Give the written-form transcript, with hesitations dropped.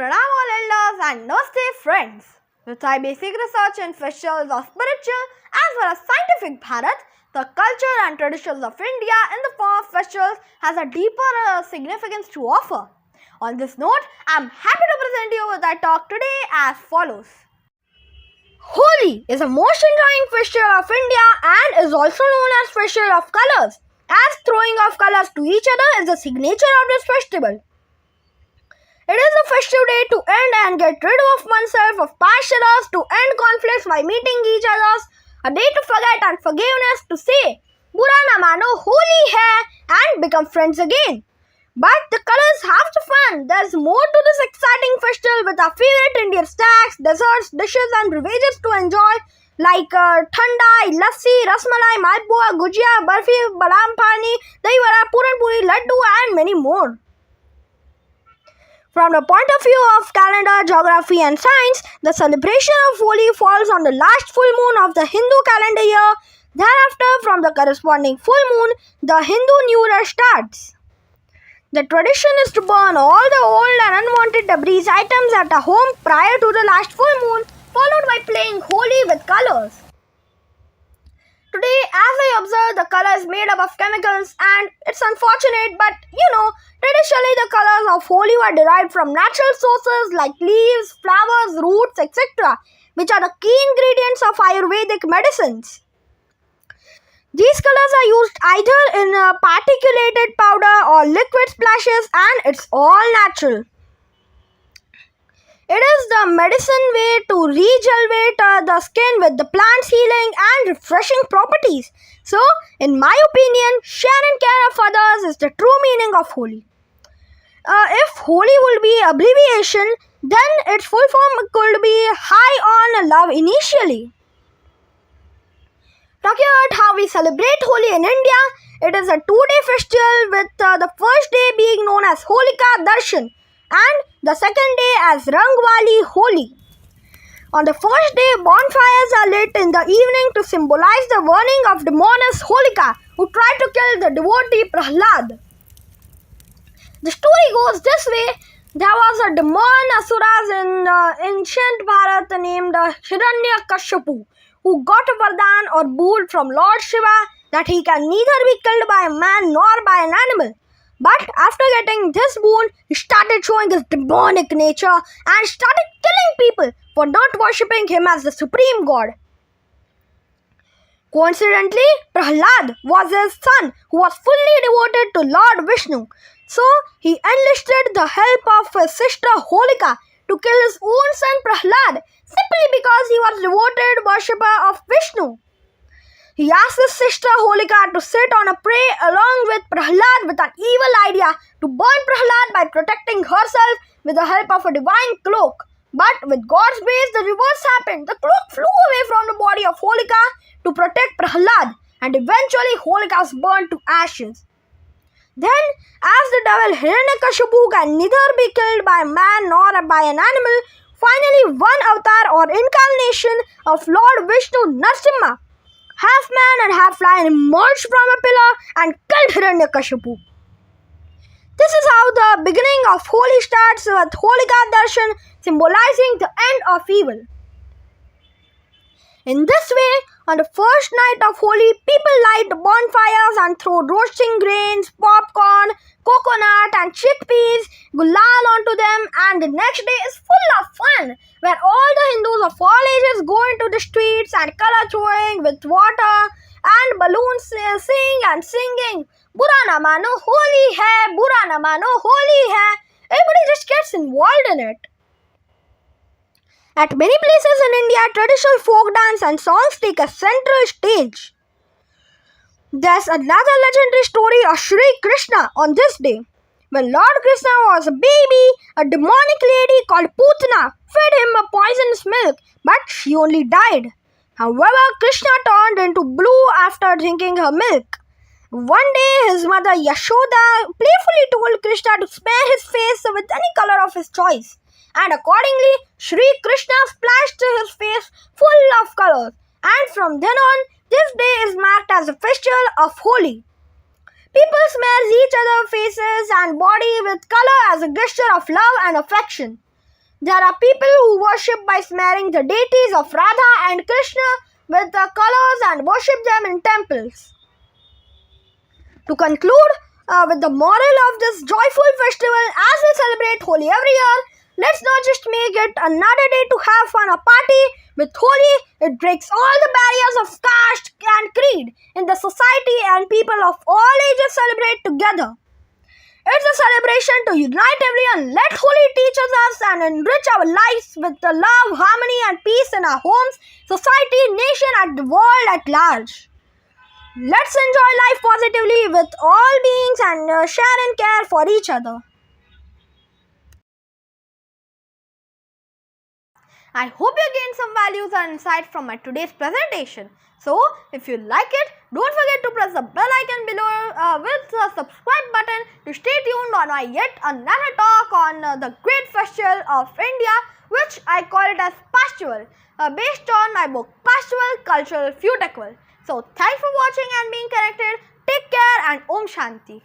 Pranam all elders and Namaste friends. With our basic research in festivals of spiritual as well as scientific Bharat, the culture and traditions of India in the form of festivals has a deeper significance to offer. On this note, I am happy to present you with our talk today as follows. Holi is the most enjoying festival of India and is also known as Festival of Colors, as throwing of colors to each other is the signature of this festival. It is a festive day to end and get rid of oneself of past errors, to end conflicts by meeting each other, a day to forget and forgiveness, to say Bura na mano, Holi hai, and become friends again. But the colors have the fun. There's more to this exciting festival with our favorite Indian snacks, desserts, dishes and beverages to enjoy like thandai, lassi, rasmalai, malpua, gujia, barfi, badam pani, dahi vada, puran puri, laddu and many more. From the point of view of calendar, geography and science, the celebration of Holi falls on the last full moon of the Hindu calendar year. Thereafter, from the corresponding full moon, the Hindu New Year starts. The tradition is to burn all the old and unwanted debris items at a home prior to the last full moon, followed by playing Holi with colors. Today, as I observe, the color is made up of chemicals and it's unfortunate, but traditionally the colors of Holi were derived from natural sources like leaves, flowers, roots, etc., which are the key ingredients of Ayurvedic medicines. These colors are used either in particulated powder or liquid splashes, and it's all natural. It is the medicine way to rejuvenate the skin with the plant's healing and refreshing properties. So, in my opinion, share and care of others is the true meaning of Holi. If Holi would be abbreviation, then its full form could be High on Love initially. Talking about how we celebrate Holi in India, it is a 2-day festival with the first day being known as Holika Darshan and the second day as Rangwali Holi. On the first day, bonfires are lit in the evening to symbolize the burning of demoness Holika, who tried to kill the devotee Prahlad. The story goes this way. There was a demon asuras in ancient Bharat named Hiranyakashipu, who got a vardhan or boon from Lord Shiva that he can neither be killed by a man nor by an animal. But after getting this boon, he started showing his demonic nature and started killing people for not worshipping him as the supreme god. Coincidentally, Prahlad was his son who was fully devoted to Lord Vishnu. So, he enlisted the help of his sister Holika to kill his own son Prahlad simply because he was devoted worshipper of Vishnu. He asked his sister Holika to sit on a prey along with Prahlad with an evil idea to burn Prahlad by protecting herself with the help of a divine cloak. But with God's grace, the reverse happened. The cloak flew away from the body of Holika to protect Prahlad, and eventually Holika was burned to ashes. Then, as the devil Hiranyakashipu can neither be killed by a man nor by an animal, finally one avatar or incarnation of Lord Vishnu Narasimha, half man and half lion, emerged from a pillar and killed Hiranyakashipu. This is how the beginning of Holi starts, with Holika Darshan symbolizing the end of evil. In this way, on the first night of Holi, people light bonfires and throw roasting grains, popcorn, coconut and chickpeas, gulal onto them, and the next day is full of fun, where all the Hindus of all ages go into the streets and color throwing with water and balloons, sing and singing, Bura na mano, Holi hai, Bura na mano, Holi hai. Everybody just gets involved in it. At many places in India, traditional folk dance and songs take a central stage. There's another legendary story of Shri Krishna on this day. When Lord Krishna was a baby, a demonic lady called Putana fed him a poisonous milk, but she only died. However, Krishna turned into blue after drinking her milk. One day, his mother Yashoda playfully told Krishna to smear his face with any color of his choice. And accordingly, Shri Krishna splashed his face full of colors. And from then on, this day is marked as the festival of Holi. People smear each other's faces and body with color as a gesture of love and affection. There are people who worship by smearing the deities of Radha and Krishna with the colors and worship them in temples. To conclude with the moral of this joyful festival as we celebrate Holi every year, let's not just make it another day to have fun or party. With Holi, it breaks all the barriers of caste and creed in the society, and people of all ages celebrate together. It's a celebration to unite everyone. Let Holi teach us and enrich our lives with the love, harmony and peace in our homes, society, nation and the world at large. Let's enjoy life positively with all beings and share and care for each other. I hope you gained some values and insights from my today's presentation. So, if you like it, don't forget to press the bell icon below with the subscribe button to stay tuned on my yet another talk on the great festival of India, which I call it as Pastival, based on my book Pastival Cultural Futequal. So, thanks for watching and being connected. Take care and Om Shanti.